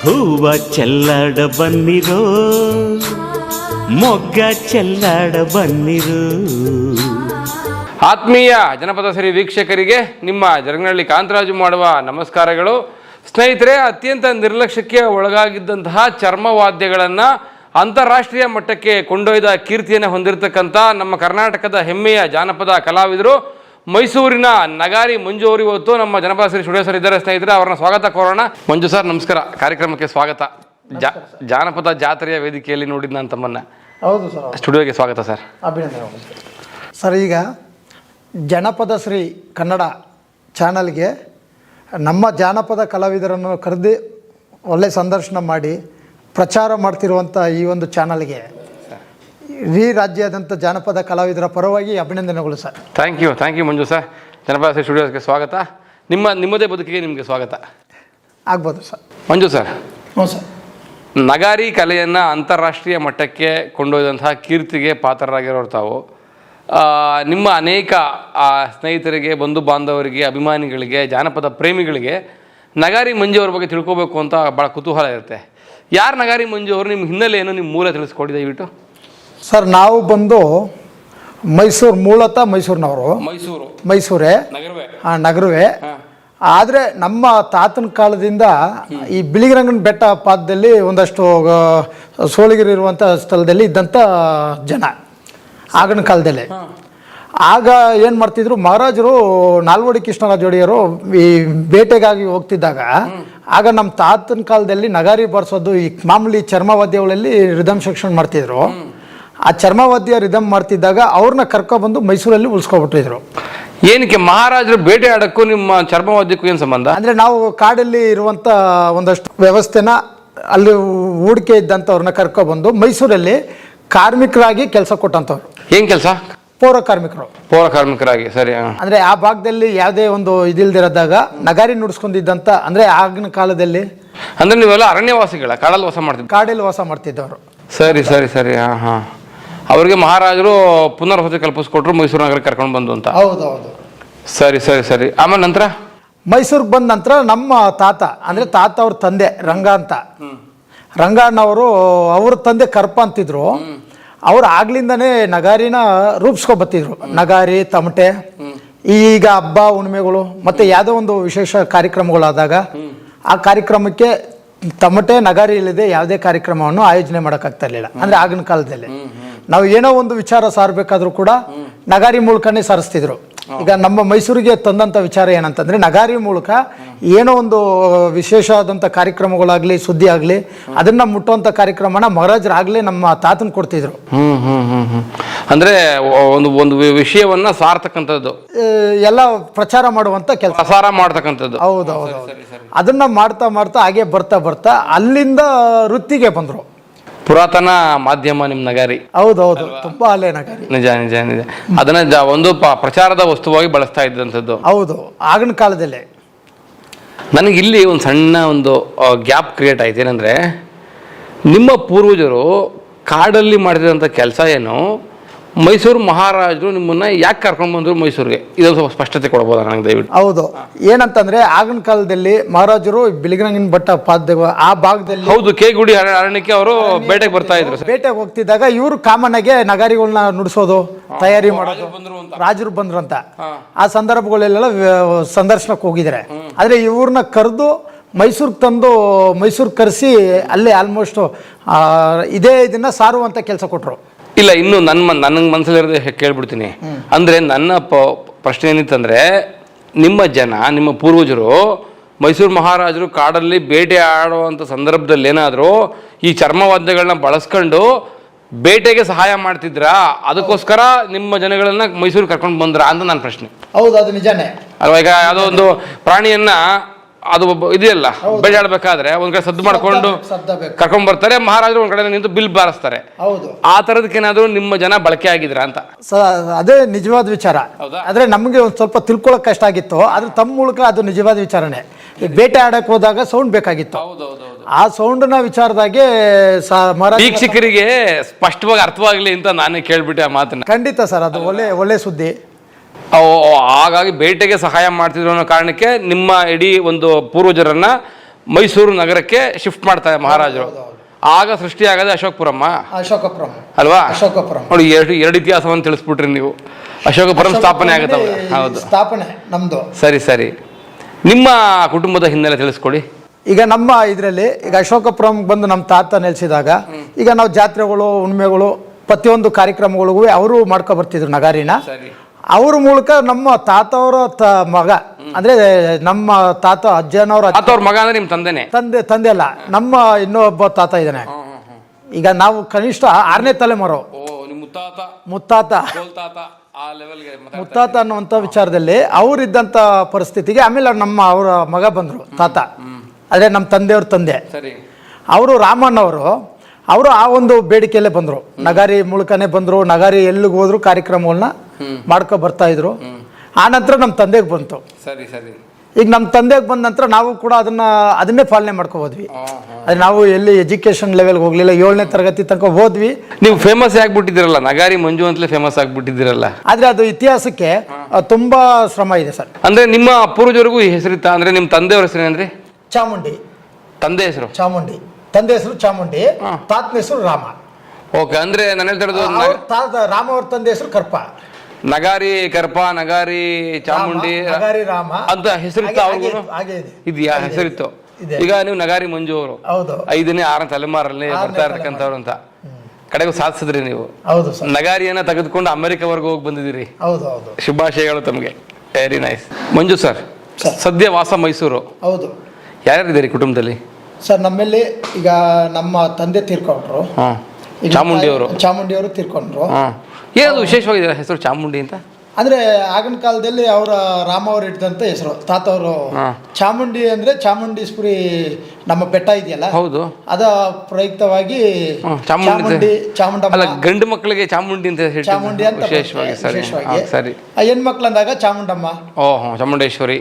ಹೂವ ಚೆಲ್ಲಾಡ ಬನ್ನಿರೋ, ಮೊಗ್ಗ ಚೆಲ್ಲಾಡ ಬನ್ನಿರೋ. ಆತ್ಮೀಯ ಜನಪದ ಸಿರಿ ವೀಕ್ಷಕರಿಗೆ ನಿಮ್ಮ ಜರಗನಹಳ್ಳಿ ಕಾಂತರಾಜು ಮಾಡುವ ನಮಸ್ಕಾರಗಳು. ಸ್ನೇಹಿತರೆ, ಅತ್ಯಂತ ನಿರ್ಲಕ್ಷ್ಯಕ್ಕೆ ಒಳಗಾಗಿದ್ದಂತಹ ಚರ್ಮವಾದ್ಯಗಳನ್ನು ಅಂತಾರಾಷ್ಟ್ರೀಯ ಮಟ್ಟಕ್ಕೆ ಕೊಂಡೊಯ್ದ ಕೀರ್ತಿಯನ್ನು ಹೊಂದಿರತಕ್ಕಂಥ ನಮ್ಮ ಕರ್ನಾಟಕದ ಹೆಮ್ಮೆಯ ಜಾನಪದ ಕಲಾವಿದರು ಮೈಸೂರಿನ ನಗಾರಿ ಮಂಜು ಅವರು ಇವತ್ತು ನಮ್ಮ ಜನಪದ ಸಿರಿ ಸ್ಟುಡಿಯೋ ಸರ್ ಇದ್ದಾರೆ. ಸ್ನೇಹಿತರೆ, ಅವರನ್ನ ಸ್ವಾಗತ ಕೋರೋಣ. ಮಂಜು ಸರ್, ನಮಸ್ಕಾರ. ಕಾರ್ಯಕ್ರಮಕ್ಕೆ ಸ್ವಾಗತ. ಜಾನಪದ ಜಾತ್ರೆಯ ವೇದಿಕೆಯಲ್ಲಿ ನೋಡಿದ ನಾನು ತಮ್ಮನ್ನ. ಹೌದು ಸರ್. ಸ್ಟುಡಿಯೋಗೆ ಸ್ವಾಗತ ಸರ್. ಅಭಿನಂದನೆ ಸರ್. ಈಗ ಜನಪದ ಶ್ರೀ ಕನ್ನಡ ಚಾನಲ್ಗೆ ನಮ್ಮ ಜಾನಪದ ಕಲಾವಿದರನ್ನು ಕರೆದು ಒಳ್ಳೆ ಸಂದರ್ಶನ ಮಾಡಿ ಪ್ರಚಾರ ಮಾಡ್ತಿರುವಂಥ ಈ ಒಂದು ಚಾನಲ್ಗೆ ಇಡೀ ರಾಜ್ಯಾದ್ಯಂತ ಜಾನಪದ ಕಲಾವಿದರ ಪರವಾಗಿ ಅಭಿನಂದನೆಗಳು sir. Thank you Manju sir. Janapada Shri ಸ್ಟುಡಿಯೋಸ್ಗೆ ಸ್ವಾಗತ. ನಿಮ್ಮದೇ ಬದುಕಿಗೆ ನಿಮಗೆ ಸ್ವಾಗತ. ಆಗ್ಬೋದು ಸರ್. ಮಂಜು ಸರ್, ಹ್ಞೂ ಸರ್. ನಗಾರಿ ಕಲೆಯನ್ನು ಅಂತಾರಾಷ್ಟ್ರೀಯ ಮಟ್ಟಕ್ಕೆ ಕೊಂಡೊಯ್ದಂತಹ ಕೀರ್ತಿಗೆ ಪಾತ್ರರಾಗಿರೋರು ತಾವು. ನಿಮ್ಮ ಅನೇಕ ಸ್ನೇಹಿತರಿಗೆ, ಬಂಧು ಬಾಂಧವರಿಗೆ, ಅಭಿಮಾನಿಗಳಿಗೆ, ಜಾನಪದ ಪ್ರೇಮಿಗಳಿಗೆ ನಗಾರಿ ಮಂಜು ಅವ್ರ ಬಗ್ಗೆ ತಿಳ್ಕೊಬೇಕು ಅಂತ ಭಾಳ ಕುತೂಹಲ ಇರುತ್ತೆ. ಯಾರು ನಗಾರಿ ಮಂಜು ಅವರು? ನಿಮ್ಮ ಹಿನ್ನೆಲೆ ಏನು, ನಿಮ್ಮ ಮೂಲ ತಿಳಿಸ್ಕೊಡಿ ದಯವಿಟ್ಟು. ಸರ್, ನಾವು ಬಂದು ಮೈಸೂರು, ಮೂಲತಃ ಮೈಸೂರಿನವರು. ಮೈಸೂರೇ, ನಗರವೇ. ಆದರೆ ನಮ್ಮ ತಾತನ ಕಾಲದಿಂದ ಈ ಬಿಳಿಗಿರಂಗನ ಬೆಟ್ಟ ಪಾದದಲ್ಲಿ ಒಂದಷ್ಟು ಸೋಳಿಗರು ಇರುವಂಥ ಸ್ಥಳದಲ್ಲಿ ಇದ್ದಂಥ ಜನ ಆಗಿನ ಕಾಲದಲ್ಲಿ. ಆಗ ಏನು ಮಾಡ್ತಿದ್ರು, ಮಹಾರಾಜರು ನಾಲ್ವಡಿ ಕೃಷ್ಣರಾಜ ಒಡೆಯರು ಈ ಬೇಟೆಗಾಗಿ ಹೋಗ್ತಿದ್ದಾಗ ಆಗ ನಮ್ಮ ತಾತನ ಕಾಲದಲ್ಲಿ ನಗಾರಿ ಬಾರಿಸೋದು ಈ ಮಾಮೂಲಿ ಚರ್ಮವಾದ್ಯಗಳಲ್ಲಿ ರಿದಮ್ ಸೆಕ್ಷನ್ ಮಾಡ್ತಿದ್ರು. ಆ ಚರ್ಮವಾದ್ಯ ರಿದಮ್ ಮಾಡ್ತಿದ್ದಾಗ ಅವ್ರನ್ನ ಕರ್ಕೊಬಂದು ಮೈಸೂರಲ್ಲಿ ಉಳಿಸ್ಕೊಬಿಟ್ಟಿದ್ರು. ಏನಕ್ಕೆ ಮಹಾರಾಜರು ಬೇಟೆ ಆಡೋಕ್ಕೂ ನಿಮ್ಮ ಚರ್ಮವಾದ್ಯಕ್ಕೂ ಏನು ಸಂಬಂಧ? ಅಂದರೆ ನಾವು ಕಾಡಲ್ಲಿ ಇರುವಂಥ ಒಂದಷ್ಟು ವ್ಯವಸ್ಥೆನ ಅಲ್ಲಿ ಹೂಡಿಕೆ ಇದ್ದಂಥವ್ರನ್ನ ಕರ್ಕೊಬಂದು ಮೈಸೂರಲ್ಲಿ ಕಾರ್ಮಿಕರಾಗಿ ಕೆಲಸ ಕೊಟ್ಟಂಥವ್ರು. ಏನು ಕೆಲಸ? ಪೌರ ಕಾರ್ಮಿಕರಾಗಿ. ಸರಿ. ಅಂದರೆ ಆ ಭಾಗದಲ್ಲಿ ಯಾವುದೇ ಒಂದು ಇದಿಲ್ದಿರೋದಾಗ ನಗಾರಿ ನುಡಿಸ್ಕೊಂಡಿದ್ದಂಥ, ಅಂದರೆ ಆಗಿನ ಕಾಲದಲ್ಲಿ. ಅಂದರೆ ನೀವೆಲ್ಲ ಅರಣ್ಯವಾಸಿಗಳ, ಕಾಡಲ್ಲಿ ವಾಸ ಮಾಡ್ತಿದ್ದವರು. ಸರಿ. ಹಾಂ. ಅವ್ರಿಗೆ ಮಹಾರಾಜರು ಪುನರ್ವಸತಿ ಕಲ್ಪಿಸ್ಕೊಟ್ರು, ಮೈಸೂರು ನಗರಕ್ಕೆ ಕರ್ಕೊಂಡು ಬಂದು ಅಂತ. ಹೌದು. ಸರಿ. ಆಮೇಲೆ ನಂತರ ಮೈಸೂರಿಗೆ ಬಂದ ನಂತರ ನಮ್ಮ ತಾತ, ಅಂದರೆ ತಾತ ಅವ್ರ ತಂದೆ ರಂಗ ಅಂತ, ರಂಗಣ್ಣವರು, ಅವ್ರ ತಂದೆ ಕರ್ಪ ಅಂತಿದ್ರು. ಅವ್ರು ಆಗ್ಲಿಂದನೇ ನಗಾರಿನ ರೂಪಿಸ್ಕೊಬತ್ತಿದ್ರು. ನಗಾರಿ, ತಮಟೆ. ಈಗ ಹಬ್ಬ ಹುಣ್ಣಿಮೆಗಳು ಮತ್ತು ಯಾವುದೋ ಒಂದು ವಿಶೇಷ ಕಾರ್ಯಕ್ರಮಗಳಾದಾಗ ಆ ಕಾರ್ಯಕ್ರಮಕ್ಕೆ ತಮಟೆ, ನಗಾರಿ ಇಲ್ಲದೆ ಯಾವುದೇ ಕಾರ್ಯಕ್ರಮವನ್ನು ಆಯೋಜನೆ ಮಾಡೋಕ್ಕಾಗ್ತಾ ಇರಲಿಲ್ಲ. ಅಂದರೆ ಆಗಿನ ಕಾಲದಲ್ಲಿ ನಾವು ಏನೋ ಒಂದು ವಿಚಾರ ಸಾರಬೇಕಾದ್ರೂ ಕೂಡ ನಗಾರಿ ಮೂಲಕನೇ ಸಾರಿಸ್ತಿದ್ರು. ಈಗ ನಮ್ಮ ಮೈಸೂರಿಗೆ ತಂದಂಥ ವಿಚಾರ ಏನಂತಂದರೆ, ನಗಾರಿ ಮೂಲಕ ಏನೋ ಒಂದು ವಿಶೇಷ ಆದಂಥ ಕಾರ್ಯಕ್ರಮಗಳಾಗಲಿ, ಸುದ್ದಿ ಆಗಲಿ, ಅದನ್ನು ಮುಟ್ಟುವಂಥ ಕಾರ್ಯಕ್ರಮನ ಮಹಾರಾಜರಾಗಲೇ ನಮ್ಮ ತಾತನ ಕೊಡ್ತಿದ್ರು. ಅಂದರೆ ಒಂದು ವಿಷಯವನ್ನ ಸಾರ್ತಕ್ಕಂಥದ್ದು, ಎಲ್ಲ ಪ್ರಚಾರ ಮಾಡುವಂಥ ಕೆಲಸ, ಪ್ರಸಾರ ಮಾಡ್ತಕ್ಕಂಥದ್ದು. ಹೌದು. ಅದನ್ನು ಮಾಡ್ತಾ ಹಾಗೆ ಬರ್ತಾ ಅಲ್ಲಿಂದ ವೃತ್ತಿಗೆ ಬಂದರು. ಪುರಾತನ ಮಾಧ್ಯಮ ನಿಮ್ಮ ನಗಾರಿ. ಹೌದು. ತುಂಬಾ ಹಳೆ ನಗಾರಿ. ನಿಜ. ಅದನ್ನ ಒಂದು ಪ್ರಚಾರದ ವಸ್ತುವಾಗಿ ಬಳಸ್ತಾ ಇದ್ದಂಥದ್ದು. ಹೌದು, ಆಗಿನ ಕಾಲದಲ್ಲೇ. ನನಗೆ ಇಲ್ಲಿ ಒಂದು ಸಣ್ಣ ಒಂದು ಗ್ಯಾಪ್ ಕ್ರಿಯೇಟ್ ಆಯ್ತು. ಏನಂದ್ರೆ, ನಿಮ್ಮ ಪೂರ್ವಜರು ಕಾಡಲ್ಲಿ ಮಾಡಿದಂಥ ಕೆಲಸ ಏನು, ಮೈಸೂರು ಮಹಾರಾಜರು ನಿಮ್ಮನ್ನ ಯಾಕೆ ಕರ್ಕೊಂಡು ಬಂದರು ಮೈಸೂರಿಗೆ? ಇದೊಂದು ಸ್ವಲ್ಪ ಸ್ಪಷ್ಟತೆ ಕೊಡ್ಬೋದಾ ನನಗೆ ದಯವಿಟ್ಟು? ಹೌದು. ಏನಂತಂದ್ರೆ, ಆಗಿನ ಕಾಲದಲ್ಲಿ ಮಹಾರಾಜರು ಬಿಳಿಗಿರಂಗನ ಬೆಟ್ಟ ಪಾದ ಆ ಭಾಗದಲ್ಲಿ, ಹೌದು, ಕೇಗುಡಿ ಅರಣ್ಯಕ್ಕೆ ಅವರು ಬೇಟೆಗೆ ಬರ್ತಾ ಇದ್ರು. ಬೇಟೆಗೆ ಹೋಗ್ತಿದ್ದಾಗ ಇವರು ಕಾಮನ್ ಆಗಿ ನಗಾರಿಗಳನ್ನ ನುಡಿಸೋದು, ತಯಾರಿ ಮಾಡೋದು, ರಾಜರು ಬಂದ್ರು ಅಂತ ಆ ಸಂದರ್ಭಗಳೆಲ್ಲ ಸಂದರ್ಶನಕ್ಕೆ ಹೋಗಿದ್ದಾರೆ. ಆದ್ರೆ ಇವ್ರನ್ನ ಕರೆದು ಮೈಸೂರಿಗೆ ತಂದು, ಮೈಸೂರಿಗೆ ಕರೆಸಿ ಅಲ್ಲಿ ಆಲ್ಮೋಸ್ಟ್ ಇದೇ ಇದನ್ನ ಸಾರುವಂತ ಕೆಲಸ ಕೊಟ್ಟರು. ಇಲ್ಲ, ಇನ್ನು ನನಗೆ ಮನಸ್ಸಲ್ಲಿರೋದು ಕೇಳ್ಬಿಡ್ತೀನಿ. ಅಂದರೆ ನನ್ನ ಪ್ರಶ್ನೆ ಏನಿತ್ತಂದರೆ, ನಿಮ್ಮ ಪೂರ್ವಜರು ಮೈಸೂರು ಮಹಾರಾಜರು ಕಾಡಲ್ಲಿ ಬೇಟೆ ಆಡುವಂಥ ಸಂದರ್ಭದಲ್ಲಿ ಏನಾದರೂ ಈ ಚರ್ಮವಾದ್ಯಗಳನ್ನ ಬಳಸ್ಕೊಂಡು ಬೇಟೆಗೆ ಸಹಾಯ ಮಾಡ್ತಿದ್ರಾ? ಅದಕ್ಕೋಸ್ಕರ ನಿಮ್ಮ ಜನಗಳನ್ನ ಮೈಸೂರಿಗೆ ಕರ್ಕೊಂಡು ಬಂದ್ರಾ ಅಂತ ನನ್ನ ಪ್ರಶ್ನೆ. ಹೌದು, ಅದು ನಿಜಾನೇ ಅಲ್ವಾ? ಈಗ ಯಾವುದೋ ಒಂದು ಪ್ರಾಣಿಯನ್ನ ಅದು ಇದೆಯಲ್ಲ, ಬೇಟೆ ಆಡ್ಬೇಕಾದ್ರೆ ಒಂದ್ ಕಡೆ ಸದ್ದು ಮಾಡ್ಕೊಂಡು ಕರ್ಕೊಂಡ್ ಬರ್ತಾರೆ, ಮಹಾರಾಜರು ಒಂದ್ ಕಡೆ ನಿಂತು ಬಿಲ್ ಬಾರಿಸ್ತಾರೆ. ಆ ತರದಕ್ಕೇನಾದ್ರೂ ನಿಮ್ಮ ಜನ ಬಳಕೆ ಆಗಿದ್ರ ಅಂತ? ಅದೇ ನಿಜವಾದ ವಿಚಾರ. ಆದ್ರೆ ನಮ್ಗೆ ಒಂದ್ ಸ್ವಲ್ಪ ತಿಳ್ಕೊಳಕ್ ಕಷ್ಟ ಆಗಿತ್ತು. ಆದ್ರೆ ತಮ್ಮ ಮೂಲಕ ಅದು ನಿಜವಾದ ವಿಚಾರನೆ. ಬೇಟೆ ಆಡಕ್ ಹೋದಾಗ ಸೌಂಡ್ ಬೇಕಾಗಿತ್ತು. ಆ ಸೌಂಡ್ನ ವಿಚಾರದಾಗೆ ವೀಕ್ಷಕರಿಗೆ ಸ್ಪಷ್ಟವಾಗಿ ಅರ್ಥವಾಗ್ಲಿ ಅಂತ ನಾನೇ ಕೇಳ್ಬಿಟ್ಟೆ ಆ ಮಾತನ್ನ. ಖಂಡಿತ ಸರ್, ಅದು ಒಳ್ಳೆ ಸುದ್ದಿ. ಹಾಗಾಗಿ ಬೇಟೆಗೆ ಸಹಾಯ ಮಾಡ್ತಿದ್ರು ಅನ್ನೋ ಕಾರಣಕ್ಕೆ ನಿಮ್ಮ ಇಡೀ ಒಂದು ಪೂರ್ವಜರನ್ನ ಮೈಸೂರು ನಗರಕ್ಕೆ ಶಿಫ್ಟ್ ಮಾಡ್ತಾರೆ ಮಹಾರಾಜರು. ಆಗ ಸೃಷ್ಟಿಯಾಗದೆ ಅಶೋಕಪುರಮ್ಮ, ಅಶೋಕಪುರಂ ಅಲ್ವಾ? ಅಶೋಕಪುರಂ ನೋಡಿ, ಎರಡು ಇತಿಹಾಸವನ್ನು ತಿಳಿಸ್ಬಿಟ್ರಿ ನೀವು. ಅಶೋಕಪುರಂ ಸ್ಥಾಪನೆ ಆಗುತ್ತಲ್ಲ. ಹೌದು, ಸ್ಥಾಪನೆ ನಮ್ದು. ಸರಿ. ನಿಮ್ಮ ಕುಟುಂಬದ ಹಿನ್ನೆಲೆ ತಿಳಿಸ್ಕೊಡಿ. ಈಗ ನಮ್ಮ ಇದರಲ್ಲಿ ಈಗ ಅಶೋಕಪುರಂ ಬಂದು ನಮ್ಮ ತಾತ ನೆಲೆಸಿದಾಗ ಈಗ ನಾವು ಜಾತ್ರೆಗಳು, ಹುಣ್ಮೆಗಳು, ಪ್ರತಿಯೊಂದು ಕಾರ್ಯಕ್ರಮಗಳಿಗೂ ಅವರು ಮಾಡ್ಕೊ ಬರ್ತಿದ್ರು ನಗಾರಿನ. ಅವ್ರ ಮೂಲಕ ನಮ್ಮ ತಾತವರ ಮಗ ಅಂದ್ರೆ ನಮ್ಮ ತಾತ ಅಜ್ಜನವ್ರ ಮಗ ಅಂದ್ರೆ ನಿಮ್ಮ ತಂದೆನೇ? ತಂದೆ ಅಲ್ಲ, ನಮ್ಮ ಇನ್ನೊಬ್ಬ ತಾತ ಇದ್ದಾನೆ. ಈಗ ನಾವು ಕನಿಷ್ಠ 6ನೇ ತಲೆಮಾರು ಮುತ್ತಾತ ಅನ್ನುವಂಥ ವಿಚಾರದಲ್ಲಿ ಅವರಿದ್ದಂಥ ಪರಿಸ್ಥಿತಿಗೆ ಆಮೇಲೆ ಅವರ ಮಗ ಬಂದರು ತಾತ, ಅದೇ ನಮ್ಮ ತಂದೆಯವ್ರ ತಂದೆ. ಅವರು ರಾಮಣ್ಣವರು ಅವರು ಆ ಒಂದು ಬೇಡಿಕೆಯಲ್ಲೇ ಬಂದರು, ನಗಾರಿ ಮೂಲಕನೇ ಬಂದರು. ನಗಾರಿ ಎಲ್ಲಿಗೆ ಹೋದ್ರು ಕಾರ್ಯಕ್ರಮಗಳನ್ನ ಮಾಡ್ಕೊ ಬರ್ತಾ ಇದ್ರು. ಆ ನಂತರ ನಮ್ಮ ತಂದೆಗೆ ಬಂತು. ಈಗ ನಮ್ಮ ತಂದೆಗೆ ಬಂದ ನಂತರ ನಾವು ಕೂಡ ಅದನ್ನೇ ಪಾಲನೆ ಮಾಡ್ಕೋಬೋದ್ವಿ. ಅದೇ ನಾವು ಎಲ್ಲಿ ಎಜುಕೇಶನ್ ಲೆವೆಲ್ಗೆ ಹೋಗ್ಲಿಲ್ಲ, 7ನೇ ತರಗತಿ ತನಕ ಹೋದ್ವಿ. ನೀವು ಫೇಮಸ್ ಆಗ್ಬಿಟ್ಟಿದ್ದೀರಲ್ಲ, ನಗಾರಿ ಮಂಜು ಅಂತಲೇ ಫೇಮಸ್ ಆಗ್ಬಿಟ್ಟಿದ್ದೀರಲ್ಲ. ಆದ್ರೆ ಅದು ಇತಿಹಾಸಕ್ಕೆ ತುಂಬಾ ಶ್ರಮ ಇದೆ ಸರ್. ಅಂದ್ರೆ ನಿಮ್ಮ ಪೂರ್ವಜರಿಗೂ ಹೆಸರಿತ್ತ? ಅಂದ್ರೆ ನಿಮ್ಮ ತಂದೆಯವ್ರ ಹೆಸರು ಏನಂದ್ರೆ? ಚಾಮುಂಡಿ. ತಂದೆ ಹೆಸರು ಚಾಮುಂಡಿ, ತಂದೆ ಹೆಸರು ಚಾಮುಂಡಿ, ತಾತನ ಹೆಸರು ರಾಮ. ಓಕೆ, ಅಂದ್ರೆ ನಾನು ಹೇಳ್ತಿರೋದು ರಾಮ ಅವ್ರ ತಂದೆ ಹೆಸರು ಕರ್ಪ. ನಗಾರಿ ಕರ್ಪ, ನಗಾರಿ ಚಾಮುಂಡಿ, ನಗಾರಿ ರಾಮ ಅಂತ ಹೆಸರಿತ್ತು ಅವ್ರಿಗೂ? ಇದೆಯಾ ಹೆಸರಿತ್ತು? ಈಗ ನೀವು ನಗಾರಿ ಮಂಜು ಅವರು 5ನೇ 6ನೇ ತಲೆಮಾರಲ್ಲಿ ಬರ್ತಾ ಇರ್ತಕ್ಕಂಥವ್ರು ಅಂತ ಕಡೆಗೂ ಸಾಧಿಸಿದ್ರಿ ನೀವು. ನಗಾರಿಯನ್ನ ತೆಗೆದುಕೊಂಡು ಅಮೆರಿಕವರೆಗೂ ಹೋಗಿ ಬಂದಿದ್ದೀರಿ. ಶುಭಾಶಯಗಳು ತಮಗೆ. Very nice. ಮಂಜು ಸರ್, ಸದ್ಯ ವಾಸ ಮೈಸೂರು. ಹೌದು. ಯಾರ್ಯಾರಿದ್ದೀರಿ ಕುಟುಂಬದಲ್ಲಿ? ಸರ್ ನಮ್ಮಲ್ಲಿ ಈಗ ನಮ್ಮ ತಂದೆ ತೀರ್ಕೊಂಡ್ರು, ಚಾಮುಂಡಿ ಅವರು ತೀರ್ಕೊಂಡ್ರು. ಏನದು ವಿಶೇಷವಾಗಿದೆ ಹೆಸರು ಚಾಮುಂಡಿ ಅಂತ? ಅಂದ್ರೆ ಆಗಿನ ಕಾಲದಲ್ಲಿ ಅವರ ರಾಮ ಅವರು ಇಟ್ಟಂತ ಹೆಸರು, ತಾತವರು. ಚಾಮುಂಡಿ ಅಂದ್ರೆ ಚಾಮುಂಡೀಶ್ವರಿ ನಮ್ಮ ಬೆಟ್ಟ ಇದೆಯಲ್ಲ, ಹೌದು, ಅದ ಪ್ರಯುಕ್ತವಾಗಿ ಚಾಮುಂಡಮ್ಮ. ಗಂಡು ಮಕ್ಕಳಿಗೆ ಚಾಮುಂಡಿ ಅಂತ ಚಾಮುಂಡಿ ಅಂತ ವಿಶೇಷವಾಗಿ. ಹೆಣ್ಮಕ್ಳು ಅಂದಾಗ ಚಾಮುಂಡಮ್ಮ, ಚಾಮುಂಡೇಶ್ವರಿ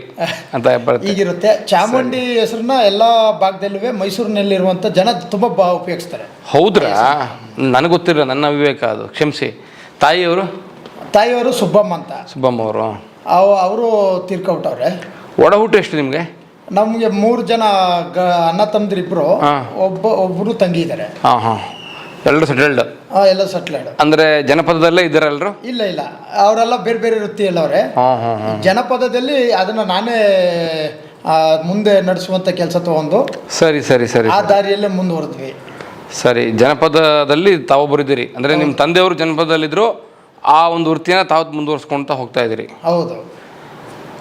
ಅಂತ ಈಗಿರುತ್ತೆ. ಚಾಮುಂಡಿ ಹೆಸರನ್ನ ಎಲ್ಲಾ ಭಾಗದಲ್ಲೂ ಮೈಸೂರಿನಲ್ಲಿರುವಂತ ಜನ ತುಂಬಾ ಉಪಯೋಗಿಸ್ತಾರೆ. ಹೌದ್ರಾ? ನನಗೆ ಗೊತ್ತಿಲ್ಲ, ನನ್ನ ವಿವೇಕ ಅದು, ಕ್ಷಮಿಸಿ. ತಾಯಿಯವರು ಸುಬ್ಬಮ್ಮ ಅಂತ. ಸುಬ್ಬಮ್ಮ ಅವರು ಅವರು ತೀರ್ಕೊಬಿಟ್ಟವ್ರೆ. ಒಡಹುಟ್ಟು ಎಷ್ಟು ನಿಮಗೆ? ನಮಗೆ 3 ಜನ ಅಣ್ಣ ತಮ್ಮದಿರಿಬ್ರು, ಒಬ್ಬರು ತಂಗಿ ಇದ್ದಾರೆ. ಎಲ್ಲರೂ ಸೆಟಲ್ಡ್? ಎಲ್ಲ ಸೆಟ್ಲ್ಡ್. ಅಂದ್ರೆ ಜನಪದದಲ್ಲೇ ಇದ್ದಾರೆ ಎಲ್ಲರೂ? ಇಲ್ಲ, ಅವರೆಲ್ಲ ಬೇರೆ ಬೇರೆ ವೃತ್ತಿಯಲ್ಲಿ ಅವ್ರೆ. ಜನಪದದಲ್ಲಿ ಅದನ್ನ ನಾನೇ ಮುಂದೆ ನಡೆಸುವಂತ ಕೆಲಸ ತಗೊಂಡು ಸರಿ ಆ ದಾರಿಯಲ್ಲೇ ಮುಂದುವರೆದ್ವಿ. ಸರಿ, ಜನಪದದಲ್ಲಿ ತಾವೊಬ್ಬರಿದ್ದೀರಿ. ಅಂದ್ರೆ ನಿಮ್ಮ ತಂದೆಯವರು ಜನಪದದಲ್ಲಿದ್ರು, ಆ ಒಂದು ವೃತ್ತಿನ ತಾವು ಮುಂದುವರ್ಸ್ಕೊಂತ ಹೋಗ್ತಾ ಇದ್ದೀರಿ. ಹೌದು.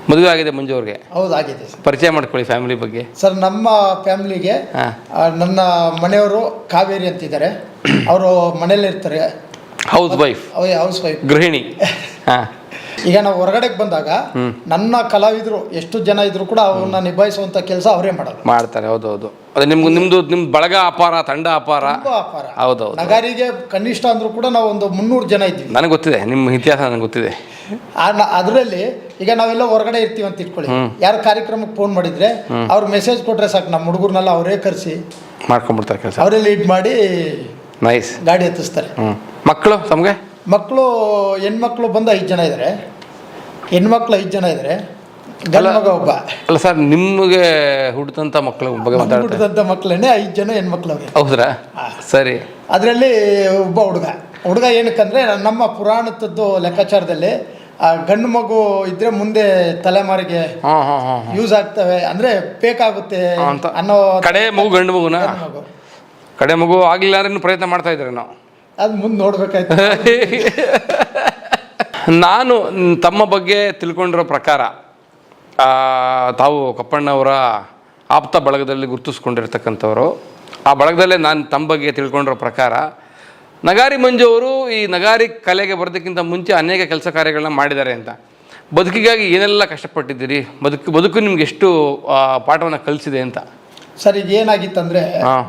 ಮದುವೆ ಆಗಿದೆ ಮಂಜು ಅವ್ರಿಗೆ? ಹೌದು, ಆಗಿದೆ. ಪರಿಚಯ ಮಾಡ್ಕೊಳ್ಳಿ ಫ್ಯಾಮಿಲಿ ಬಗ್ಗೆ. ಸರ್, ನಮ್ಮ ಫ್ಯಾಮಿಲಿಗೆ ನನ್ನ ಮನೆಯವರು ಕಾವೇರಿ ಅಂತಿದ್ದಾರೆ. ಅವರು ಮನೇಲಿ ಇರ್ತಾರೆ, ಹೌಸ್ ವೈಫ್, ಗೃಹಿಣಿ. ಈಗ ನಾವು ಹೊರಗಡೆಗೆ ಬಂದಾಗ ನನ್ನ ಕಲಾವಿದರು ಎಷ್ಟು ಜನ ಇದ್ರು ಕೂಡ ಅವನ್ನ ನಿಭಾಯಿಸುವಂತ ಕೆಲಸ ಅವರೇ ಮಾಡ್ತಾರೆ. ಹೌದೌದು, ಅದೇ ನಿಮ್ದು ಬಳಗ ಅಪಾರ, ತಂಡ ಅಪಾರ. ಹೌದೌದು. ನಗಾರಿಗೆ ಕನಿಷ್ಠ ಅಂದ್ರೂ ಕೂಡ ನಾವು ಒಂದು 300 ಜನ ಇದ್ದೀವಿ. ನನಗೆ ಗೊತ್ತಿದೆ, ನಿಮ್ಮ ಇತಿಹಾಸ ನನಗೆ ಗೊತ್ತಿದೆ. ಅದರಲ್ಲಿ ಈಗ ನಾವೆಲ್ಲ ಹೊರಗಡೆ ಇರ್ತೀವಿ ಅಂತ ಇಟ್ಕೊಳ್ಳಿ, ಯಾರು ಕಾರ್ಯಕ್ರಮಕ್ಕೆ ಫೋನ್ ಮಾಡಿದ್ರೆ ಅವ್ರು ಮೆಸೇಜ್ ಕೊಟ್ರೆ ಸಾಕು, ನಮ್ಮ ಹುಡುಗರ್ನೆಲ್ಲ ಅವರೇ ಕರೆಸಿ ಮಾಡ್ಕೊಂಡ್ಬಿಡ್ತಾರೆ ಕೆಲಸ. ಅವರೇ ಲೀಡ್ ಮಾಡಿ ನೈಸ್ ಗಾಡಿ ಹತ್ತಿಸ್ತಾರೆ. ಮಕ್ಕಳು ತಮಗೆ? ಮಕ್ಕಳು ಹೆಣ್ಮಕ್ಳು ಬಂದು 5 ಜನ ಇದ್ದಾರೆ. ಹೆಣ್ಮಕ್ಳು 5 ಜನ ಇದ್ದಾರೆ, ಗಂಡ ಮಗ ಒಬ್ಬ. ಅಲ್ಲ ಸರ್, ನಿಮಗೆ ಹುಟ್ಟಿದಂಥ ಮಕ್ಕಳು ಬಗ್ಗೆ ಹುಟ್ಟಿದಂಥ ಮಕ್ಕಳನ್ನೇ 5 ಜನ ಹೆಣ್ಮಕ್ಳು ಅವ್ರೆ. ಹೌದ್ರಾ? ಸರಿ. ಅದರಲ್ಲಿ ಒಬ್ಬ ಹುಡುಗ ಏನಕ್ಕಂದ್ರೆ ನಮ್ಮ ಪುರಾಣದ್ದು ಲೆಕ್ಕಾಚಾರದಲ್ಲಿ ಗಂಡು ಮಗು ಇದ್ರೆ ಮುಂದೆ ತಲೆಮಾರಿಗೆ ಯೂಸ್ ಆಗ್ತವೆ, ಅಂದ್ರೆ ಬೇಕಾಗುತ್ತೆ ಅನ್ನೋ ಕಡೆ ಮಗು. ಗಂಡು ಮಗುನ ಕಡೆ ಮಗು ಆಗ್ಲಿಲ್ಲ ಅಂದ್ರೆ ಪ್ರಯತ್ನ ಮಾಡ್ತಾ ಇದ್ದಾರೆ ನಾವು, ಅದು ಮುಂದೆ ನೋಡ್ಬೇಕಾಯ್ತು. ನಾನು ತಮ್ಮ ಬಗ್ಗೆ ತಿಳ್ಕೊಂಡಿರೋ ಪ್ರಕಾರ ತಾವು ಕಪ್ಪಣ್ಣವರ ಆಪ್ತ ಬಳಗದಲ್ಲಿ ಗುರುತಿಸ್ಕೊಂಡಿರ್ತಕ್ಕಂಥವ್ರು. ಆ ಬಳಗದಲ್ಲೇ ನಾನು ತಮ್ಮ ಬಗ್ಗೆ ತಿಳ್ಕೊಂಡಿರೋ ಪ್ರಕಾರ ನಗಾರಿ ಮಂಜು ಅವರು ಈ ನಗಾರಿ ಕಲೆಗೆ ಬರೋದಕ್ಕಿಂತ ಮುಂಚೆ ಅನೇಕ ಕೆಲಸ ಕಾರ್ಯಗಳನ್ನ ಮಾಡಿದ್ದಾರೆ ಅಂತ. ಬದುಕಿಗಾಗಿ ಏನೆಲ್ಲ ಕಷ್ಟಪಟ್ಟಿದ್ದೀರಿ? ಬದುಕು ನಿಮ್ಗೆ ಎಷ್ಟು ಪಾಠವನ್ನು ಕಲಿಸಿದೆ ಅಂತ? ಸರ್, ಈಗ ಏನಾಗಿತ್ತಂದ್ರೆ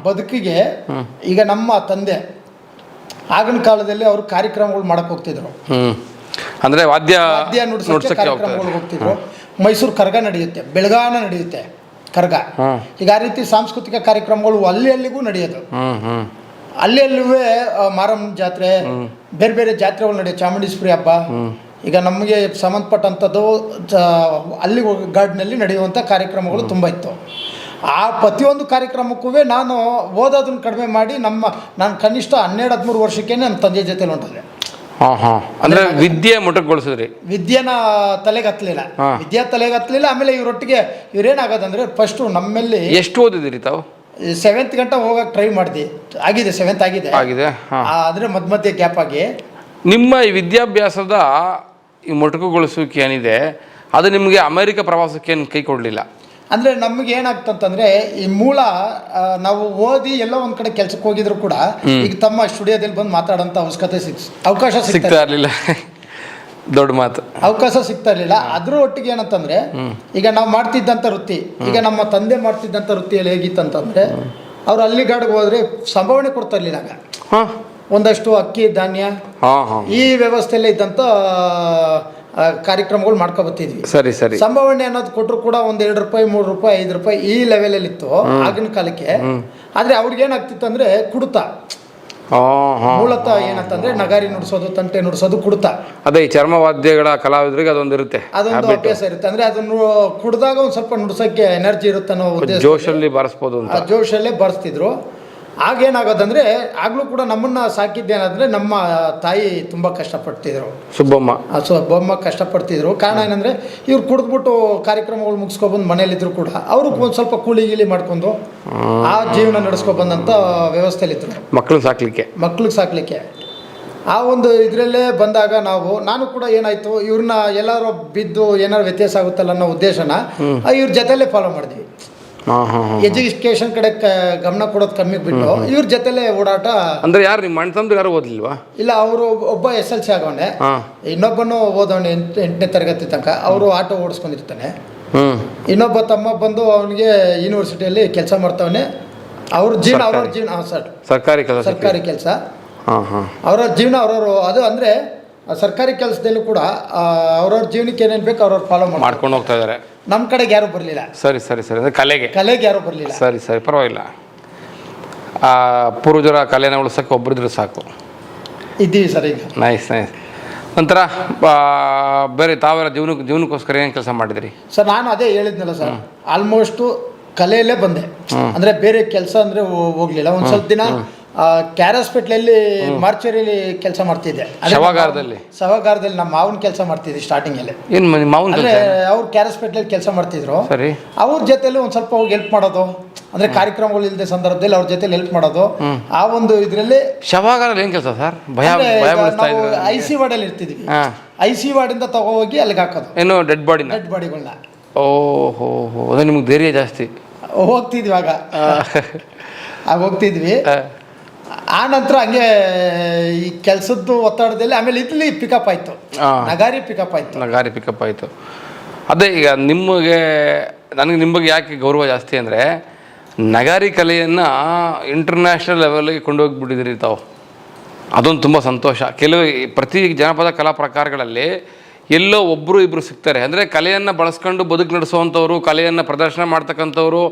ಬದುಕಿಗೆ ಈಗ ನಮ್ಮ ತಂದೆ ಆಗಿನ ಕಾಲದಲ್ಲಿ ಅವರು ಕಾರ್ಯಕ್ರಮಗಳು ಮಾಡಕ್ ಹೋಗ್ತಿದ್ರು. ಅಂದ್ರೆ ವಾದ್ಯ ನುಡಿಸೋಕೆ ಕಾರ್ಯಕ್ರಮಗಳಿಗೆ ಹೋಗ್ತಿದ್ರು. ಮೈಸೂರು ಕರ್ಗ ನಡೆಯುತ್ತೆ, ಬೆಳಗಾನ ನಡೆಯುತ್ತೆ ಕರ್ಗ. ಈಗ ಆ ರೀತಿ ಸಾಂಸ್ಕೃತಿಕ ಕಾರ್ಯಕ್ರಮಗಳು ಅಲ್ಲಿಗೂ ನಡೆಯೋದು. ಅಲ್ಲಿಯಲ್ಲೂ ಮಾರಮ್ಮ ಜಾತ್ರೆ, ಬೇರೆ ಬೇರೆ ಜಾತ್ರೆಗಳು ನಡೆಯುತ್ತೆ, ಚಾಮುಂಡೇಶ್ವರಿ ಹಬ್ಬ. ಈಗ ನಮಗೆ ಸಂಬಂಧಪಟ್ಟಂಥದ್ದು ಅಲ್ಲಿ ಗಾರ್ಡ್ನಲ್ಲಿ ನಡೆಯುವಂಥ ಕಾರ್ಯಕ್ರಮಗಳು ತುಂಬ ಇತ್ತು. ಆ ಪ್ರತಿಯೊಂದು ಕಾರ್ಯಕ್ರಮಕ್ಕೂ ನಾನು ಓದೋದನ್ನ ಕಡಿಮೆ ಮಾಡಿ ನಾನು ಕನಿಷ್ಠ 12-13 ವರ್ಷಕ್ಕೆ ನನ್ನ ತಂದೆ ಜೊತೆಲಿ ಹೊಂಟಿದೆ. ಅಂದ್ರೆ ವಿದ್ಯೆ ಮೊಟಕುಗೊಳಿಸಿದ್ರಿ? ವಿದ್ಯೆನ ತಲೆಗೆ ಹತ್ತಲಿಲ್ಲ, ಆಮೇಲೆ ಇವರೊಟ್ಟಿಗೆ ಇವ್ರೇನಾಗೋದಂದ್ರೆ ಫಸ್ಟು ನಮ್ಮಲ್ಲಿ ಎಷ್ಟು ಓದಿದಿರಿ ತಾವು? 7th ಗಂಟೆ ಹೋಗಕ್ಕೆ ಟ್ರೈ ಮಾಡಿದೆ, ಆಗಿದೆ 7th ಆಗಿದೆ. ಆದರೆ ಮಧ್ಯೆ ಗ್ಯಾಪ್ ಆಗಿ ನಿಮ್ಮ ಈ ವಿದ್ಯಾಭ್ಯಾಸದ ಈ ಮೊಟಕುಗೊಳಿಸುವಿಕೆ ಏನಿದೆ ಅದು ನಿಮಗೆ ಅಮೆರಿಕ ಪ್ರವಾಸಕ್ಕೆ ಏನು ಕೈ ಕೊಡಲಿಲ್ಲ? ಅಂದರೆ ನಮಗೆ ಏನಾಗ್ತಂತಂದರೆ ಈ ಮೂಲ ನಾವು ಓದಿ ಎಲ್ಲ ಒಂದು ಕಡೆ ಕೆಲಸಕ್ಕೆ ಹೋಗಿದ್ರು ಕೂಡ ಈಗ ತಮ್ಮ ಸ್ಟುಡಿಯೋದಲ್ಲಿ ಬಂದು ಮಾತಾಡೋಂಥ ಅವಕಾಶ ಸಿಗ್ತಾ ಇರಲಿಲ್ಲ. ದೊಡ್ಡ ಮಾತು, ಅವಕಾಶ ಸಿಗ್ತಾ ಇರಲಿಲ್ಲ. ಅದ್ರ ಒಟ್ಟಿಗೆ ಏನಂತಂದರೆ ಈಗ ನಾವು ಮಾಡ್ತಿದ್ದಂಥ ವೃತ್ತಿ, ಈಗ ನಮ್ಮ ತಂದೆ ಮಾಡ್ತಿದ್ದಂಥ ವೃತ್ತಿಯಲ್ಲಿ ಹೇಗಿತ್ತಂತಂದರೆ ಅವ್ರು ಅಲ್ಲಿಗಾಡಿಗೆ ಹೋದರೆ ಸಂಭಾವನೆ ಕೊಡ್ತಾ ಇರಲಿಲ್ಲ. ಆಗ ಒಂದಷ್ಟು ಅಕ್ಕಿ ಧಾನ್ಯ ಈ ವ್ಯವಸ್ಥೆಯಲ್ಲೇ ಇದ್ದಂಥ ಕಾರ್ಯಕ್ರಮಗಳು ಮಾಡ್ಕೊಬತ್ತಿದ್ವಿ. ಸರಿ ಸರಿ. ಸಂಭಾವನೆ ಅನ್ನೋದು ಕೊಟ್ಟರು ಕೂಡ ಒಂದು 2 ರೂಪಾಯಿ 3 ರೂಪಾಯಿ 5 ರೂಪಾಯಿ ಈ ಲೆವೆಲಲ್ಲಿ ಇತ್ತು ಆಗಿನ ಕಾಲಕ್ಕೆ. ಆದರೆ ಅವ್ರಿಗೆ ಏನಾಗ್ತಿತ್ತು ಅಂದರೆ ಕುಡಿತ, ಮೂಲತಃ ಏನಂತಂದ್ರೆ ನಗಾರಿ ನುಡಿಸೋದು, ತಂಟೆ ನುಡಿಸೋದು, ಕುಡಿತ. ಅದೇ ಈ ಚರ್ಮವಾದ್ಯಗಳ ಕಲಾವಿದರಿಗೆ ಅದೊಂದು ಇರುತ್ತೆ, ಅದೊಂದು ಅಭ್ಯಾಸ ಇರುತ್ತೆ. ಅಂದ್ರೆ ಅದನ್ನು ಕುಡಿದಾಗ ಒಂದು ಸ್ವಲ್ಪ ನುಡಿಸೋಕ್ಕೆ ಎನರ್ಜಿ ಇರುತ್ತೆ ಅನ್ನೋ ಉದ್ದೇಶ, ಜೋಶಲ್ಲಿ ಬಾರಿಸ್ಬೋದು ಅಂತ, ಆ ಜೋಶಲ್ಲೇ ಬಾರಿಸ್ತಿದ್ರು. ಆಗೇನಾಗೋದಂದ್ರೆ ಆಗ್ಲೂ ಕೂಡ ನಮ್ಮನ್ನ ಸಾಕಿದ್ದೇನಾದ್ರೆ ನಮ್ಮ ತಾಯಿ ತುಂಬಾ ಕಷ್ಟಪಡ್ತಿದ್ರು, ಸುಬ್ಬಮ್ಮ ಕಷ್ಟಪಡ್ತಿದ್ರು. ಕಾರಣ ಏನಂದ್ರೆ ಇವ್ರು ಕುಡಿದ್ಬಿಟ್ಟು ಕಾರ್ಯಕ್ರಮಗಳು ಮುಗಿಸ್ಕೊಬಂದು ಮನೇಲಿದ್ರು ಕೂಡ ಅವರು ಒಂದು ಸ್ವಲ್ಪ ಕೂಲಿ ಗೀಲಿ ಮಾಡ್ಕೊಂಡು ಆ ಜೀವನ ನಡೆಸ್ಕೊಬಂದಂತ ವ್ಯವಸ್ಥೆಯಲ್ಲಿದ್ರು, ಮಕ್ಳಿಗೆ ಸಾಕ್ಲಿಕ್ಕೆ. ಆ ಒಂದು ಇದರಲ್ಲೇ ಬಂದಾಗ ನಾನು ಕೂಡ ಏನಾಯ್ತು, ಇವ್ರನ್ನ ಎಲ್ಲಾರು ಬಿದ್ದು ಏನಾರು ವ್ಯತ್ಯಾಸ ಆಗುತ್ತಲ್ಲ ಅನ್ನೋ ಉದ್ದೇಶನ ಇವ್ರ ಜೊತೆಲೇ ಫಾಲೋ ಮಾಡಿದ್ವಿ. ಎಜುಕೇಶನ್ ಕಡೆ ಗಮನ ಕೊಡೋದು ಕಮ್ಮಿ ಬಿಟ್ಟು ಇವ್ರ ಜೊತೆಲೆ ಓಡಾಟ. ಅಂದ್ರೆ ಯಾರು ನಿಮ್ಮ ಅಣ್ಣ ತಮ್ಮ ಯಾರು ಓದ್ಲಿಲ್ವಾ? ಇಲ್ಲ, ಅವರು ಒಬ್ಬ SLC ಆಗೋನೆ, ಇನ್ನೊಬ್ಬನು ಓದೋನೆ 8ನೇ ತರಗತಿ ತನಕ. ಅವರು ಆಟೋ ಓಡಿಸ್ಕೊಂಡಿರ್ತಾನೆ. ಇನ್ನೊಬ್ಬ ತಮ್ಮ ಬಂದು ಅವನಿಗೆ ಯೂನಿವರ್ಸಿಟಿಯಲ್ಲಿ ಕೆಲಸ ಮಾಡ್ತಾವನೆ. ಅವ್ರ ಜೀವನ ಸರ್ ಸರ್ಕಾರಿ ಕೆಲಸ, ಅವರ ಜೀವನ ಅವ್ರವ್ರು. ಅದು ಅಂದ್ರೆ ಸರ್ಕಾರಿ ಕೆಲಸದಲ್ಲೂ ಕೂಡ ಅವ್ರವ್ರ ಜೀವನಕ್ಕೆ ಏನೇನು ಬೇಕು ಅವ್ರವ್ರು ಫಾಲೋ ಮಾಡ್ಕೊಂಡು ಹೋಗ್ತಾ ಇದ್ದಾರೆ. ನಮ್ಮ ಕಡೆಗೆ ಯಾರು ಬರಲಿಲ್ಲ. ಸರಿ ಸರಿ ಸರಿ. ಅಂದರೆ ಕಲೆಗೆ ಯಾರು ಬರಲಿಲ್ಲ. ಸರಿ ಸರಿ, ಪರವಾಗಿಲ್ಲ. ಪೂರ್ವಜರ ಕಲೆನ ಉಳಿಸೋಕೆ ಒಬ್ಬರಿದ್ರು ಸಾಕು. ಇದ್ದೀವಿ ಸರ್ ಈಗ. ನೈಸ್. ನಂತರ ಬೇರೆ ತಾವೆಲ್ಲ ಜೀವನಕ್ಕೋಸ್ಕರ ಏನು ಕೆಲಸ ಮಾಡಿದ್ರಿ ಸರ್? ನಾನು ಅದೇ ಹೇಳಿದ್ನಲ್ಲ ಸರ್, ಆಲ್ಮೋಸ್ಟು ಕಲೆಯಲ್ಲೇ ಬಂದೆ. ಅಂದರೆ ಬೇರೆ ಕೆಲಸ ಅಂದರೆ ಹೋಗಲಿಲ್ಲ. ಒಂದು ಸ್ವಲ್ಪ ದಿನ ಕ್ಯಾರಸ್ಪೇಟ್ಲಲ್ಲಿ ಮಾರ್ಚರಿಯಲ್ಲಿ ಕೆಲಸ ಮಾಡ್ತಿದ್ದೆ, ಸಭಾಗಾರದಲ್ಲಿ ನಮ್ಮ ಮಾವನ ಕೆಲಸ ಮಾಡ್ತಿದ್ದೆ ಸ್ಟಾರ್ಟಿಂಗಲ್ಲಿ. ಅಂದರೆ ಅವ್ರು ಕ್ಯಾರಸ್ಪೇಟ್ಲಲ್ಲಿ ಕೆಲಸ ಮಾಡ್ತಿದ್ರು. ಅವ್ರ ಜೊತೆಲಿ ಒಂದು ಸ್ವಲ್ಪ ಹೋಗಿ ಹೆಲ್ಪ್ ಮಾಡೋದು, ಅಂದರೆ ಕಾರ್ಯಕ್ರಮಗಳು ಇಲ್ಲದೆ ಸಂದರ್ಭದಲ್ಲಿ ಅವ್ರ ಜೊತೆಲಿ ಹೆಲ್ಪ್ ಮಾಡೋದು. ಆ ಒಂದು ಇದರಲ್ಲಿ ಶವಾಗಾರಲ್ಲಿ ಏನು ಕೆಲಸ ಸರ್? ನಾವು IC ವಾರ್ಡಲ್ಲಿ ಇರ್ತಿದ್ವಿ. IC ವಾರ್ಡಿಂದ ತಗೋಗಿ ಅಲ್ಲಿಗೆ ಹಾಕೋದು, ಏನು ಡೆಡ್ ಬಾಡಿಗಳನ್ನ. ಓಹೋ, ಅದೇ ನಿಮ್ಗೆ ಧೈರ್ಯ ಜಾಸ್ತಿ. ಹೋಗ್ತಿದ್ವಿ ಹೋಗ್ತಿದ್ವಿ. ಆ ನಂತರ ಹಂಗೆ ಈ ಕೆಲಸದ್ದು ಒತ್ತಡದಲ್ಲಿ ಆಮೇಲೆ ಇಲ್ಲಿ ಪಿಕಪ್ ಆಯಿತು, ನಗಾರಿ ಪಿಕಪ್ ಆಯಿತು. ಅದೇ ಈಗ ನನಗೆ ನಿಮ್ಮ ಬಗ್ಗೆ ಯಾಕೆ ಗೌರವ ಜಾಸ್ತಿ ಅಂದರೆ, ನಗಾರಿ ಕಲೆಯನ್ನು ಇಂಟರ್ನ್ಯಾಷನಲ್ ಲೆವೆಲ್ಗೆ ಕೊಂಡೋಗಿಬಿಟ್ಟಿದ್ದೀರಿ ತಾವು. ಅದೊಂದು ತುಂಬ ಸಂತೋಷ. ಪ್ರತಿ ಜನಪದ ಕಲಾ ಪ್ರಕಾರಗಳಲ್ಲಿ ಎಲ್ಲೋ ಒಬ್ಬರು ಇಬ್ಬರು ಸಿಗ್ತಾರೆ. ಅಂದರೆ ಕಲೆಯನ್ನು ಬಳಸ್ಕೊಂಡು ಬದುಕು ನಡೆಸುವಂಥವ್ರು, ಕಲೆಯನ್ನು ಪ್ರದರ್ಶನ ಮಾಡ್ತಕ್ಕಂಥವ್ರು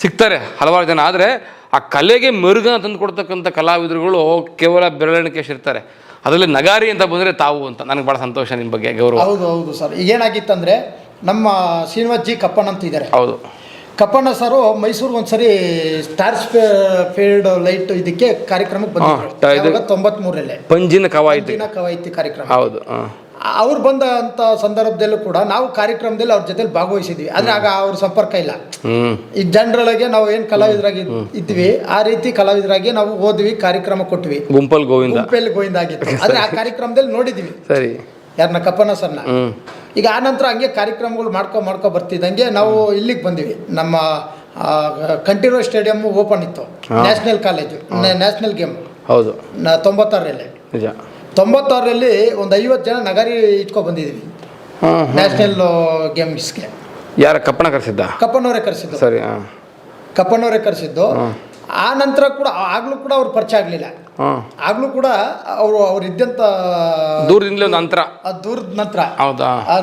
ಸಿಗ್ತಾರೆ ಹಲವಾರು ಜನ. ಆದರೆ ಆ ಕಲೆಗೆ ಮೆರುಗನ್ನು ತಂದು ಕೊಡ್ತಕ್ಕಂಥ ಕಲಾವಿದರುಗಳು ಕೇವಲ ಬೆರಳೆಣಿಕೆಯಷ್ಟಿರ್ತಾರೆ. ಅದರಲ್ಲಿ ನಗಾರಿ ಅಂತ ಬಂದರೆ ತಾವು ಅಂತ ನನಗೆ ಭಾಳ ಸಂತೋಷ, ನಿಮ್ಮ ಬಗ್ಗೆ ಗೌರವ. ಹೌದು ಸರ್. ಈಗೇನಾಗಿತ್ತಂದರೆ ನಮ್ಮ ಶ್ರೀನಿವಾಸ್ ಜಿ ಕಪ್ಪಣ್ಣ ಅಂತ ಇದ್ದಾರೆ. ಹೌದು, ಕಪ್ಪಣ್ಣ ಸರು ಮೈಸೂರು ಒಂದ್ಸರಿ ಸ್ಟಾರ್ಸ್ ಫೀಲ್ಡ್ ಲೈಟ್ ಇದಕ್ಕೆ ಕಾರ್ಯಕ್ರಮಕ್ಕೆ ಬಂದಿದ್ರು 93ರಲ್ಲಿ. ಪಂಜಿನ ಕವಾಯಿತಿ ಕಾರ್ಯಕ್ರಮ. ಹೌದು. ಅವ್ರು ಬಂದಂಥ ಸಂದರ್ಭದಲ್ಲೂ ಕೂಡ ನಾವು ಕಾರ್ಯಕ್ರಮದಲ್ಲಿ ಅವ್ರ ಜೊತೆಲಿ ಭಾಗವಹಿಸಿದ್ವಿ. ಆದರೆ ಆಗ ಅವ್ರ ಸಂಪರ್ಕ ಇಲ್ಲ. ಈ ಜನರಲ್ ಆಗಿ ನಾವು ಏನು ಕಲಾವಿದರಾಗಿ ಇದ್ವಿ ಆ ರೀತಿ ಕಲಾವಿದರಾಗಿ ನಾವು ಹೋದ್ವಿ, ಕಾರ್ಯಕ್ರಮ ಕೊಟ್ವಿ. ಗುಂಪಲ್ಲಿ ಗೋವಿಂದ ಆಗಿತ್ತು. ಆದರೆ ಆ ಕಾರ್ಯಕ್ರಮದಲ್ಲಿ ನೋಡಿದ್ವಿ ಸರಿ ಯಾರನ್ನ, ಕಪ್ಪಣ್ಣ ಸರ್ನ. ಈಗ ಆ ನಂತರ ಹಂಗೆ ಕಾರ್ಯಕ್ರಮಗಳು ಮಾಡ್ಕೊ ಬರ್ತಿದ್ದಂಗೆ ನಾವು ಇಲ್ಲಿಗೆ ಬಂದಿವಿ. ನಮ್ಮ ಕಂಠೀರವ ಸ್ಟೇಡಿಯಂ ಓಪನ್ ಇತ್ತು, ನ್ಯಾಷನಲ್ ಕಾಲೇಜು, ನ್ಯಾಷನಲ್ ಗೇಮ್. ಹೌದು, 96ರಲ್ಲಿ. ನಿಜ. 96ರಲ್ಲಿ ಒಂದು 50 ಜನ ನಗಾರಿ ಇಟ್ಕೊ ಬಂದಿದ್ದೀವಿ ನ್ಯಾಷನಲ್ ಗೇಮ್ಸ್ಗೆ. ಯಾರ ಕಪ್ಪಣ್ಣವರೇ ಕರೆಸಿದ್ದು. ಸರಿ, ಕಪ್ಪಣ್ಣವರೇ ಕರೆಸಿದ್ದು. ಆ ನಂತರ ಕೂಡ ಆಗ್ಲೂ ಕೂಡ ಅವ್ರು ಪರಿಚಯ ಆಗಲಿಲ್ಲ. ಆಗ್ಲೂ ಕೂಡ ಅವ್ರು ಇದ್ದಂತ ದೂರದ ನಂತರ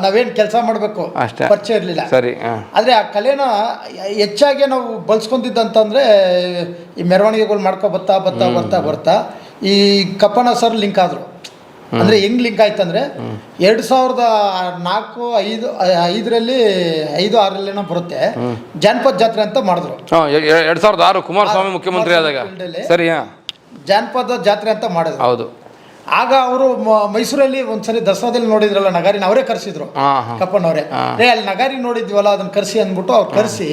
ನಾವೇನ್ ಕೆಲಸ ಮಾಡಬೇಕು ಪರಿಚಯ ಇರಲಿಲ್ಲ. ಸರಿ. ಆದ್ರೆ ಆ ಕಲೆನ ಹೆಚ್ಚಾಗಿ ನಾವು ಬಳಸ್ಕೊಂತಿದ್ದಂತಂದ್ರೆ ಈ ಮೆರವಣಿಗೆಗಳು ಮಾಡ್ಕೊ ಬರ್ತಾ ಈ ಕಪ್ಪಣ್ಣ ಸರ್ ಲಿಂಕ್ ಆದ್ರು. ಅಂದರೆ ಹೆಂಗ್ ಲಿಂಕ್ ಆಯ್ತಂದ್ರೆ 2004-5 5-6 ಬರುತ್ತೆ ಜಾನಪದ ಜಾತ್ರೆ ಅಂತ ಮಾಡಿದ್ರು. 2006 ಕುಮಾರಸ್ವಾಮಿ ಮುಖ್ಯಮಂತ್ರಿ ಆದಾಗ ಸರಿಯಾ ಜಾನಪದ ಜಾತ್ರೆ ಅಂತ ಮಾಡಿದ್ರು. ಹೌದು. ಆಗ ಅವರು ಮೈಸೂರಲ್ಲಿ ಒಂದ್ಸರಿ ದಸರಾದಲ್ಲಿ ನೋಡಿದ್ರಲ್ಲ ನಗಾರಿನ, ಅವರೇ ಕರೆಸಿದ್ರು ಕಪ್ಪಣ್ಣವರೇ. ಅಲ್ಲಿ ನಗಾರಿ ನೋಡಿದ್ವಲ್ಲ ಅದನ್ನ ಕರೆಸಿ ಅಂದ್ಬಿಟ್ಟು ಅವ್ರು ಕರೆಸಿ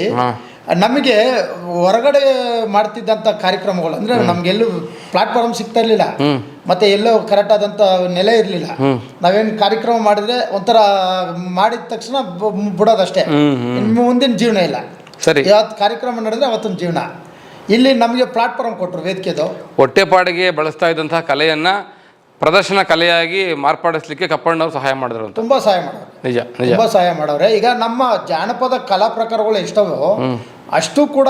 ನಮಗೆ ಹೊರಗಡೆ ಮಾಡ್ತಿದ್ದಂಥ ಕಾರ್ಯಕ್ರಮಗಳು ಅಂದ್ರೆ ನಮ್ಗೆಲ್ಲೂ ಪ್ಲಾಟ್ಫಾರ್ಮ್ ಸಿಗ್ತಾ ಇರ್ಲಿಲ್ಲ, ಮತ್ತೆ ಎಲ್ಲೋ ಕರೆಕ್ಟ್ ಆದಂತ ನೆಲೆ ಇರಲಿಲ್ಲ. ನಾವೇನು ಕಾರ್ಯಕ್ರಮ ಮಾಡಿದ್ರೆ ಒಂಥರ ಮಾಡಿದ ತಕ್ಷಣ ಬಿಡೋದಷ್ಟೇ, ಮುಂದಿನ ಜೀವನ ಇಲ್ಲ. ಸರಿ, ಯಾವತ್ತು ಕಾರ್ಯಕ್ರಮ ನಡೆದ್ರೆ ಅವತ್ತೊಂದು ಜೀವನ. ಇಲ್ಲಿ ನಮಗೆ ಪ್ಲಾಟ್ಫಾರ್ಮ್ ಕೊಟ್ಟರು, ವೇದಿಕೆದು. ಹೊಟ್ಟೆಪಾಡಿಗೆ ಬಳಸ್ತಾ ಇದ್ದಂತಹ ಕಲೆಯನ್ನ ಪ್ರದರ್ಶನ ಕಲೆಯಾಗಿ ಮಾರ್ಪಾಡಿಸ್ಲಿಕ್ಕೆ ಕಪ್ಪಣ್ಣವ್ರು ಸಹಾಯ ಮಾಡಿದ್ರು ಅಂತ. ತುಂಬಾ ಸಹಾಯ ಮಾಡೋರು, ನಿಜ ನಿಜ, ತುಂಬಾ ಸಹಾಯ ಮಾಡವ್ರೆ. ಈಗ ನಮ್ಮ ಜಾನಪದ ಕಲಾ ಪ್ರಕಾರಗಳು ಎಷ್ಟವೋ ಅಷ್ಟು ಕೂಡ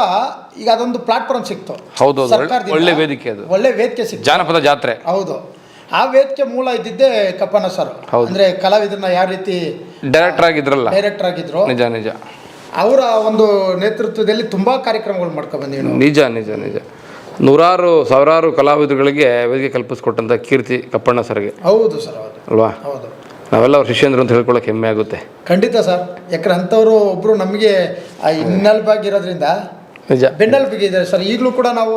ಈಗ ಅದೊಂದು ಪ್ಲಾಟ್ಫಾರ್ಮ್ ಸಿಕ್ತು. ಹೌದು, ಒಳ್ಳೆ ವೇದಿಕೆ, ಅದು ಒಳ್ಳೆ ವೇದಿಕೆ ಸಿಕ್ತು, ಜಾನಪದ ಜಾತ್ರೆ. ಹೌದು, ಆ ವೇದಿಕೆ ಮೂಲ ಇದ್ದಿದ್ದೆ ಕಪ್ಪಣ್ಣ ಸರ್. ಅಂದ್ರೆ ಕಲಾವಿದರನ್ನ ಯಾವ ರೀತಿ ಡೈರೆಕ್ಟರ್ ಆಗಿದ್ರು, ನಿಜ ನಿಜ, ಅವರ ಒಂದು ನೇತೃತ್ವದಲ್ಲಿ ತುಂಬಾ ಕಾರ್ಯಕ್ರಮಗಳು ಮಾಡ್ಕೊಂಡು ಬಂದಿವಿ. ನಿಜ ನಿಜ ನಿಜ. ಸಾವಿರಾರು ಕಲಾವಿದರುಗಳಿಗೆ ವೇದಿಕೆ ಕಲ್ಪಿಸ್ಕೊಟ್ಟಂತ ಕೀರ್ತಿ ಕಪ್ಪಣ್ಣ ಸರ್ಗೆ. ಹೌದು ಸರ್, ಹೌದು ಅಲ್ವಾ? ಹೌದು. ನಾವೆಲ್ಲ ಅವ್ರ ಶಿಷ್ಯಂದ್ರು ಅಂತ ಹೇಳ್ಕೊಳ್ಳೋಕೆ ಹೆಮ್ಮೆ ಆಗುತ್ತೆ. ಖಂಡಿತ ಸರ್, ಯಾಕಂದ್ರೆ ಅಂಥವ್ರು ಒಬ್ರು ನಮಗೆ ಹಿನ್ನೆಲುಬಾಗಿರೋದ್ರಿಂದ ನಿಜ, ಬೆನ್ನೆಲುಬಿಗಿದ್ದಾರೆ ಸರ್. ಈಗಲೂ ಕೂಡ ನಾವು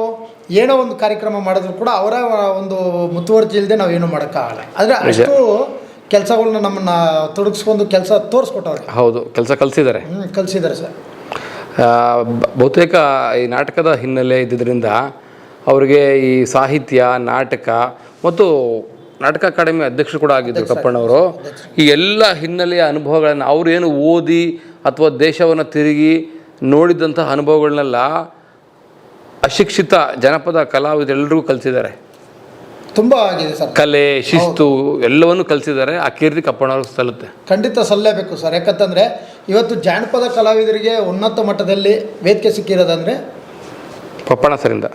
ಏನೋ ಒಂದು ಕಾರ್ಯಕ್ರಮ ಮಾಡಿದ್ರು ಕೂಡ ಅವರ ಒಂದು ಮುತುವರ್ಜಿ ಇಲ್ಲದೆ ನಾವು ಏನೂ ಮಾಡೋಕ್ಕಾಗಲ್ಲ. ಆದರೆ ಅಷ್ಟು ಕೆಲಸಗಳನ್ನ ನಮ್ಮನ್ನ ತೊಡಗಿಸ್ಕೊಂಡು ಕೆಲಸ ತೋರಿಸ್ಕೊಟ್ಟವ್ರೆ. ಹೌದು, ಕೆಲಸ ಕಲಿಸಿದ್ದಾರೆ, ಕಲಿಸಿದ್ದಾರೆ ಸರ್. ಬಹುತೇಕ ಈ ನಾಟಕದ ಹಿನ್ನೆಲೆ ಇದ್ದಿದ್ದರಿಂದ ಅವರಿಗೆ ಈ ಸಾಹಿತ್ಯ, ನಾಟಕ ಮತ್ತು ನಾಟಕ ಅಕಾಡೆಮಿ ಅಧ್ಯಕ್ಷರು ಕೂಡ ಆಗಿದ್ದರು ಕಪ್ಪಣ್ಣವರು. ಈ ಎಲ್ಲ ಹಿನ್ನೆಲೆಯ ಅನುಭವಗಳನ್ನು ಅವರೇನು ಓದಿ ಅಥವಾ ದೇಶವನ್ನು ತಿರುಗಿ ನೋಡಿದಂತಹ ಅನುಭವಗಳನ್ನೆಲ್ಲ ಅಶಿಕ್ಷಿತ ಜನಪದ ಕಲಾವಿದರೆಲ್ಲರಿಗೂ ಕಲಿಸಿದ್ದಾರೆ. ತುಂಬ ಆಗಿದೆ ಸರ್. ಕಲೆ, ಶಿಸ್ತು ಎಲ್ಲವನ್ನು ಕಲಿಸಿದ್ದಾರೆ. ಆ ಕೀರ್ತಿ ಕಪ್ಪಣ್ಣವ್ರಿಗೆ ಸಲ್ಲುತ್ತೆ. ಖಂಡಿತ ಸಲ್ಲಲೇಬೇಕು ಸರ್. ಯಾಕಂತಂದರೆ ಇವತ್ತು ಜಾನಪದ ಕಲಾವಿದರಿಗೆ ಉನ್ನತ ಮಟ್ಟದಲ್ಲಿ ವೇದಿಕೆ ಸಿಕ್ಕಿರೋದಂದರೆ ಕಪ್ಪಣ್ಣ ಸರಿಂದ.